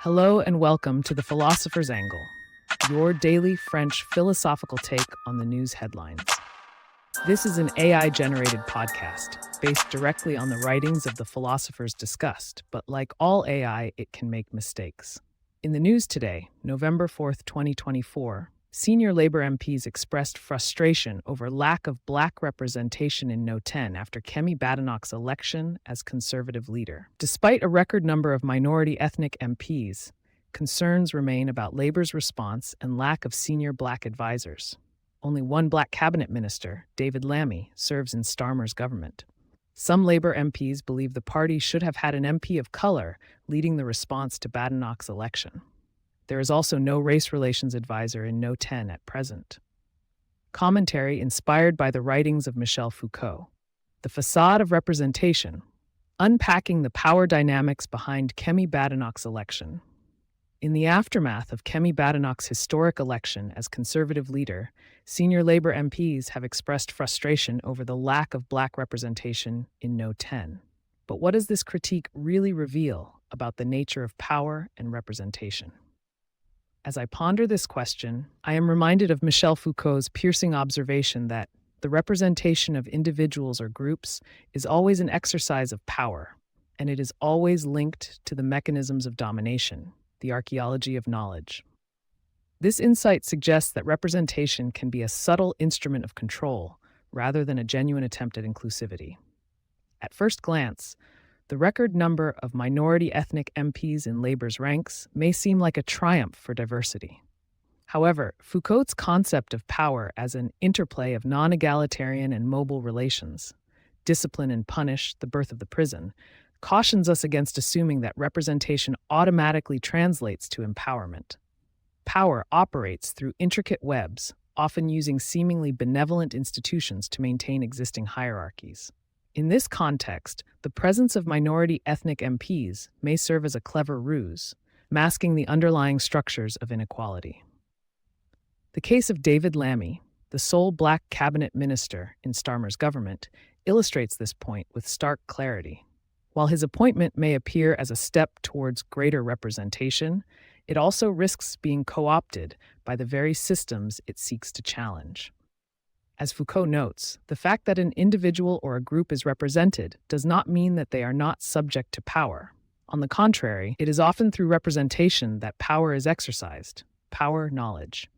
Hello and welcome to the Philosopher's Angle, your daily French philosophical take on the news headlines. This is an AI-generated podcast based directly on the writings of the philosophers discussed, but like all AI, it can make mistakes. In the news today, November 4th, 2024, senior Labour MPs expressed frustration over lack of Black representation in No 10 after Kemi Badenoch's election as Conservative leader. Despite a record number of minority ethnic MPs, concerns remain about Labour's response and lack of senior Black advisors. Only one Black cabinet minister, David Lammy, serves in Starmer's government. Some Labour MPs believe the party should have had an MP of color leading the response to Badenoch's election. There is also no race relations advisor in No 10 at present. Commentary inspired by the writings of Michel Foucault. The Facade of Representation, unpacking the power dynamics behind Kemi Badenoch's election. In the aftermath of Kemi Badenoch's historic election as Conservative leader, senior Labour MPs have expressed frustration over the lack of Black representation in No 10. But what does this critique really reveal about the nature of power and representation? As I ponder this question, I am reminded of Michel Foucault's piercing observation that the representation of individuals or groups is always an exercise of power, and it is always linked to the mechanisms of domination, the archaeology of knowledge. This insight suggests that representation can be a subtle instrument of control rather than a genuine attempt at inclusivity. At first glance, the record number of minority ethnic MPs in Labour's ranks may seem like a triumph for diversity. However, Foucault's concept of power as an interplay of non-egalitarian and mobile relations, discipline and punish, the birth of the prison, cautions us against assuming that representation automatically translates to empowerment. Power operates through intricate webs, often using seemingly benevolent institutions to maintain existing hierarchies. In this context, the presence of minority ethnic MPs may serve as a clever ruse, masking the underlying structures of inequality. The case of David Lammy, the sole Black cabinet minister in Starmer's government, illustrates this point with stark clarity. While his appointment may appear as a step towards greater representation, it also risks being co-opted by the very systems it seeks to challenge. As Foucault notes, the fact that an individual or a group is represented does not mean that they are not subject to power. On the contrary, it is often through representation that power is exercised, power knowledge.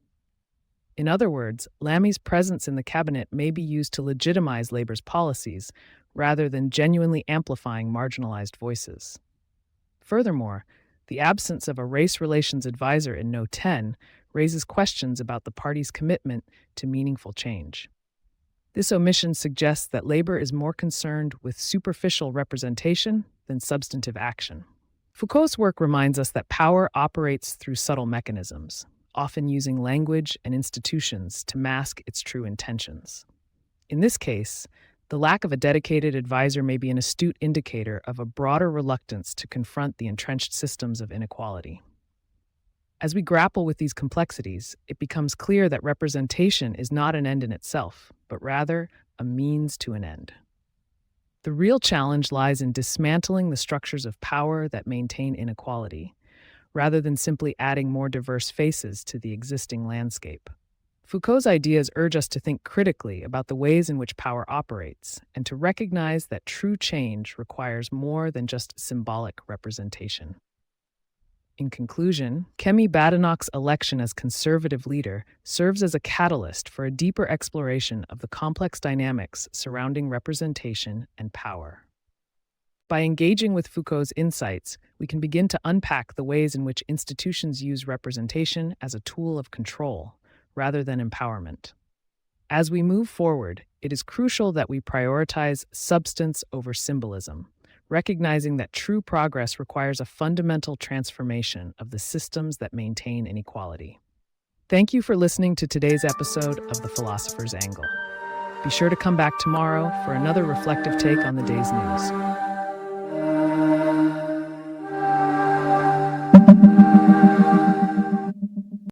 In other words, Lammy's presence in the cabinet may be used to legitimize Labour's policies rather than genuinely amplifying marginalized voices. Furthermore, the absence of a race relations advisor in No 10 raises questions about the party's commitment to meaningful change. This omission suggests that Labour is more concerned with superficial representation than substantive action. Foucault's work reminds us that power operates through subtle mechanisms, often using language and institutions to mask its true intentions. In this case, the lack of a dedicated advisor may be an astute indicator of a broader reluctance to confront the entrenched systems of inequality. As we grapple with these complexities, it becomes clear that representation is not an end in itself, but rather a means to an end. The real challenge lies in dismantling the structures of power that maintain inequality, rather than simply adding more diverse faces to the existing landscape. Foucault's ideas urge us to think critically about the ways in which power operates, and to recognize that true change requires more than just symbolic representation. In conclusion, Kemi Badenoch's election as Conservative leader serves as a catalyst for a deeper exploration of the complex dynamics surrounding representation and power. By engaging with Foucault's insights, we can begin to unpack the ways in which institutions use representation as a tool of control, rather than empowerment. As we move forward, it is crucial that we prioritize substance over symbolism, recognizing that true progress requires a fundamental transformation of the systems that maintain inequality. Thank you for listening to today's episode of The Philosopher's Angle. Be sure to come back tomorrow for another reflective take on the day's news.